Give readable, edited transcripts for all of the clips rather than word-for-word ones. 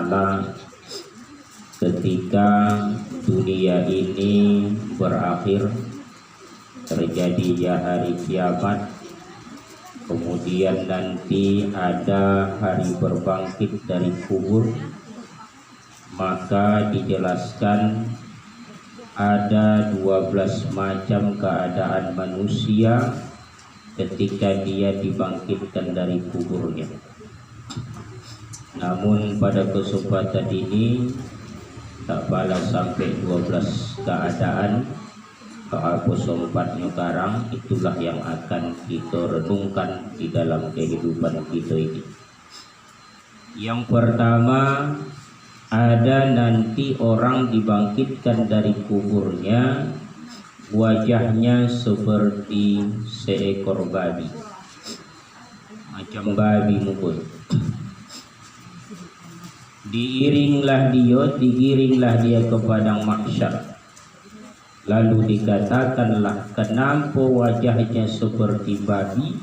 ta'ala ketika dunia ini berakhir, terjadinya hari kiamat, kemudian nanti ada hari berbangkit dari kubur, maka dijelaskan ada 12 macam keadaan manusia ketika dia dibangkitkan dari kuburnya. Namun pada kesempatan ini tak balas sampai 12 keadaan. Kehapusompatnya karang, itulah yang akan kita renungkan di dalam kehidupan kita ini. Yang pertama, ada nanti orang dibangkitkan dari kuburnya, wajahnya seperti seekor babi, macam babi mukul. Digiringlah dia ke padang mahsyar. Lalu dikatakanlah, kenapa wajahnya seperti babi?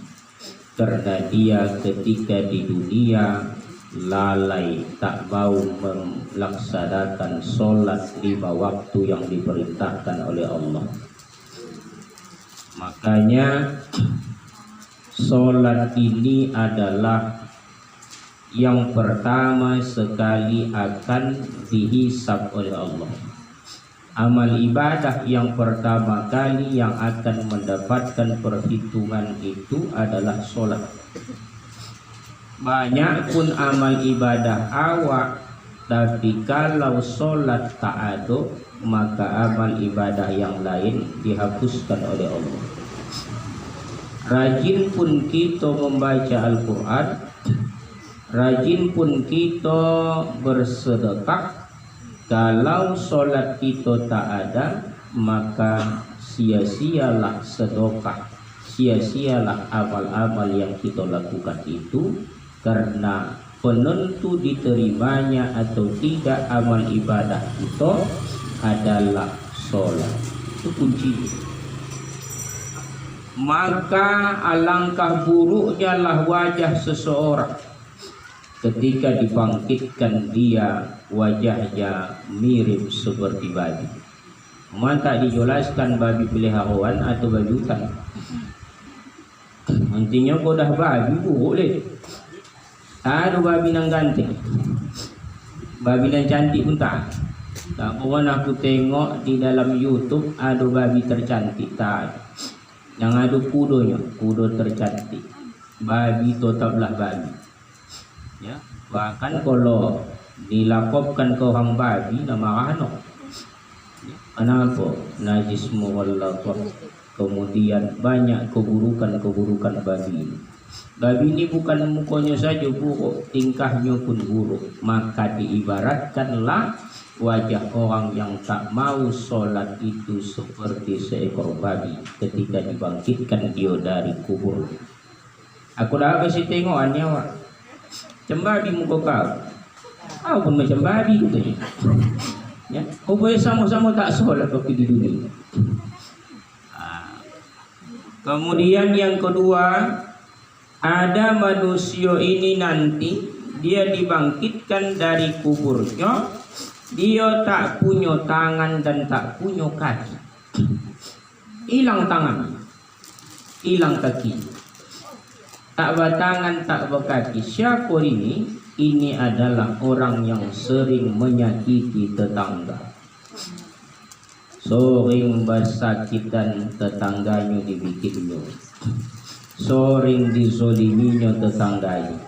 Karena dia ketika di dunia lalai, tak mau melaksanakan sholat 5 waktu yang diperintahkan oleh Allah. Makanya sholat ini adalah yang pertama sekali akan dihisab oleh Allah. Amal ibadah yang pertama kali yang akan mendapatkan perhitungan itu adalah sholat. Banyak pun amal ibadah awak, tapi kalau sholat tak ada, maka amal ibadah yang lain dihapuskan oleh Allah. Rajin pun kita membaca Al-Quran, rajin pun kita bersedekah, kalau sholat kita tak ada, maka sia-sialah sedekah, sia-sialah amal-amal yang kita lakukan itu, karena penentu diterimanya atau tidak amal ibadah itu adalah sholat. Itu kuncinya. Maka alangkah buruknya lah wajah seseorang ketika dibangkitkan dia wajahnya mirip seperti babi. Maka dijelaskan babi peliharaan atau babi hutan. Nantinya kau dah babi buruk leh. Tak ada babi yang ganteng, babi yang cantik pun tak. Tak pernah aku tengok di dalam YouTube ada babi tercantik, tak. Yang ada kudonya, kudo tercantik. Babi tetaplah babi. Ya, bahkan kalau dilakopkan ke orang babi nama ano. Kenapa? Najis mughallaqah. Kemudian banyak keburukan-keburukan babi ini. Babi ini bukan mukanya saja buruk, tingkahnya pun buruk. Maka diibaratkanlah wajah orang yang tak mau sholat itu seperti seekor babi ketika dibangkitkan dia dari kubur. Aku dah kasih tengokannya, Wak. Macam babi muka kau. Kau pun macam babi katanya. Ya, kau boleh sama-sama tak sholat waktu di dunia. Kemudian yang kedua, ada manusia ini nanti dia dibangkitkan dari kuburnya, dia tak punya tangan dan tak punya kaki. Hilang tangan, hilang kaki, tak bertangan, tak berkaki. Siapa ini? Ini adalah orang yang sering menyakiti tetangga, sering bersakitan tetangganya dibikinnya, sering dizoliminya tetangganya.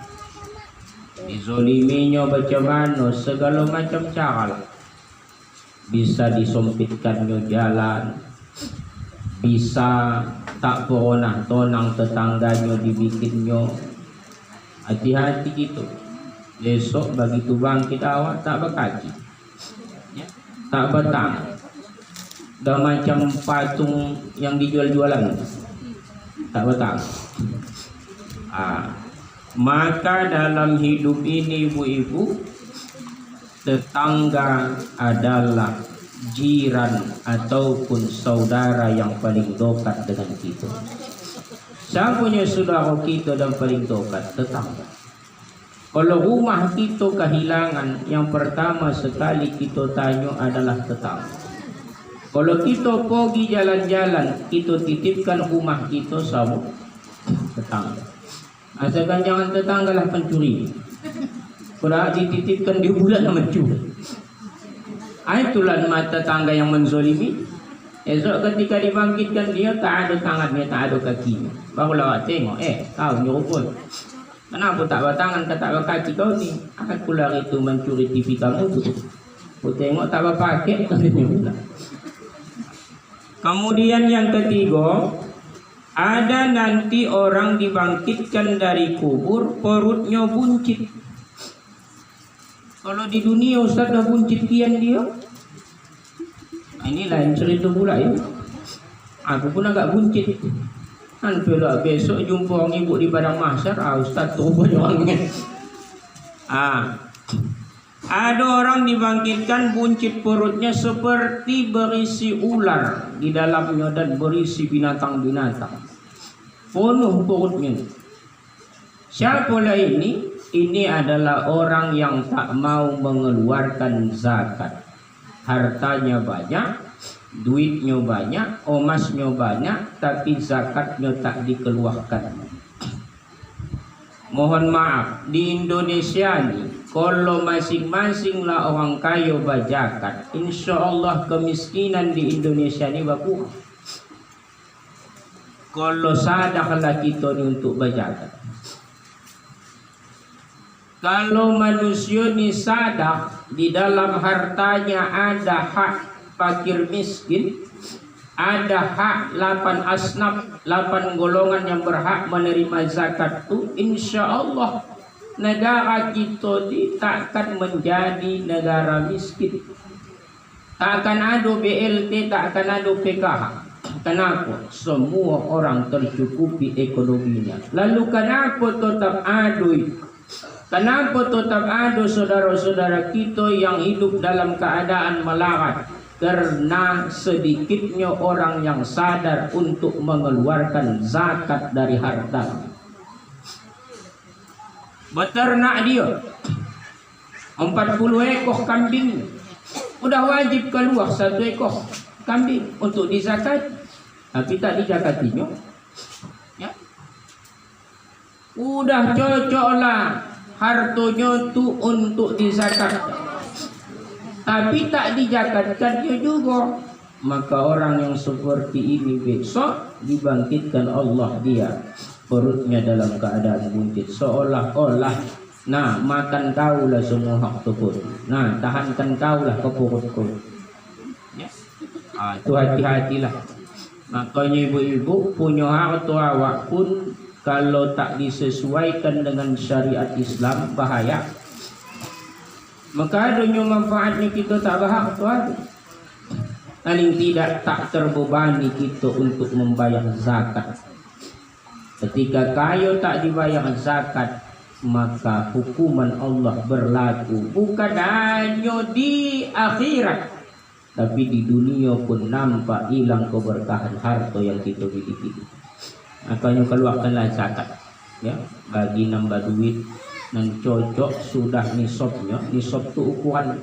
Dizoliminya macam mana? Segala macam cara. Bisa disempitkannya jalan, bisa tak pernah tonang tetangganya dibikinnya. Hati-hati gitu. Besok begitu bangkit awak tak berkaki, ya, tak bertangan. Dah macam patung yang dijual-jualan, tak bertangan. Maka dalam hidup ini ibu-ibu, tetangga adalah jiran ataupun saudara yang paling dekat dengan kita. Siapanya saudara kita dan paling dekat? Tetangga. Kalau rumah kita kehilangan, yang pertama sekali kita tanya adalah tetangga. Kalau kita pergi jalan-jalan, kita titipkan rumah kita sama tetangga. Asalkan jangan tetanggalah pencuri. Kalau dititipkan dia pula nak mencuri. Itulah mata tetangga yang menzolimi. Esok ketika dibangkitkan dia tak ada tangannya, tak ada kakinya. Barulah awak tengok, kau nyeruput. Kenapa tak bertangan, tak berkaki kau ni? Aku lari tu mencuri TV kamu tu. Aku tengok tak berpakai, katanya pula. Kemudian yang ketiga, ada nanti orang dibangkitkan dari kubur perutnya buncit. Kalau di dunia Ustaz dah buncit kian dia. Ini lain cerita pula ya. Aku pun agak buncit. Kan pula besok jumpa orang ibu di padang mahsyar, Ustaz tu banyak orangnya. Ada orang dibangkitkan buncit perutnya seperti berisi ular di dalamnya dan berisi binatang-binatang. Penuh perutnya. Siapalah ini? Ini adalah orang yang tak mau mengeluarkan zakat. Hartanya banyak, duitnya banyak, emasnya banyak, tapi zakatnya tak dikeluarkan. Mohon maaf, di Indonesia ni, kalau masing-masing lah orang kaya berzakat, insya Allah kemiskinan di Indonesia ni berkurang. Kalau sadarlah kita ni untuk berzakat. Kalau manusia ni sadar di dalam hartanya ada hak fakir miskin, ada hak 8 asnaf, 8 golongan yang berhak menerima zakat tu, insya Allah negara kita ni takkan menjadi negara miskin. Tak akan ada BLT, tak akan ada PKH. Kenapa? Semua orang tercukupi ekonominya. Lalu kenapa tetap ada itu? Kenapa tetap ada saudara-saudara kita yang hidup dalam keadaan melarat? Karena sedikitnya orang yang sadar untuk mengeluarkan zakat dari harta. Beternak dia 40 ekor kambing, udah wajib keluar 1 ekor kambing untuk dizakat, tapi tak dizakatinya. Ya, udah cocoklah hartonya tu untuk dizakat, tapi tak dijakatkan dia juga. Maka orang yang seperti ini besok dibangkitkan Allah, dia perutnya dalam keadaan buncit, seolah-olah makan kaulah semua hak tersebut, tahankan kaulah ke perutku. Ya. Itu hati-hatilah. Makanya ibu-ibu punya harta awak pun kalau tak disesuaikan dengan syariat Islam bahaya. Maka adanya manfaatnya kita tak bahak tuan. Paling tidak tak terbebani kita untuk membayar zakat. Ketika kaya tak dibayar zakat, maka hukuman Allah berlaku bukan hanya di akhirat, tapi di dunia pun nampak hilang keberkahan harta yang kita miliki. Makanya keluarkanlah zakat, ya, bagi nambah duit dan cocok sudah nisabnya. Nisab itu ukuran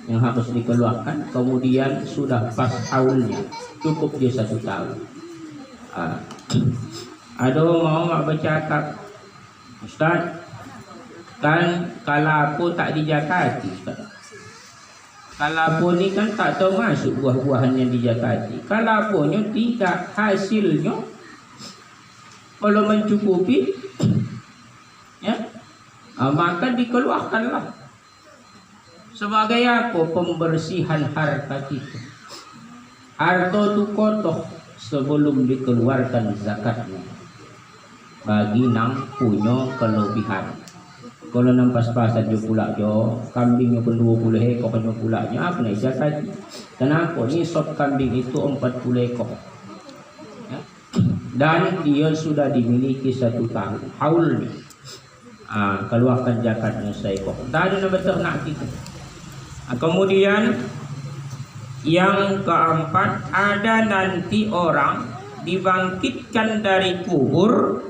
yang harus dikeluarkan, kemudian sudah pas haulnya, cukup dia 1 tahun. Ada mau bercakap, Ustaz, kan kalapo tak dijakati, Ustaz. Kalapo ni kan tak tahu masuk buah-buahan yang dijakati. Kalaponya tidak, hasilnya kalau mencukupi, ya, maka dikeluarkanlah. Sebagai apa? Pembersihan harta kita. Harta itu kotor sebelum dikeluarkan zakatnya. Bagi nang punya kelebihan. Kalau nang pas-pasan je pula jo, kambingnya pun 20 ekor pula nya, apa nak zakat? Kenapa? Nisab kambing itu 40 ekor. Ya? Dan dia sudah dimiliki 1 tahun. Haul ni. Keluarkan zakatnya seekor. Tak ada nak beternak kita. Kemudian yang keempat, ada nanti orang dibangkitkan dari kubur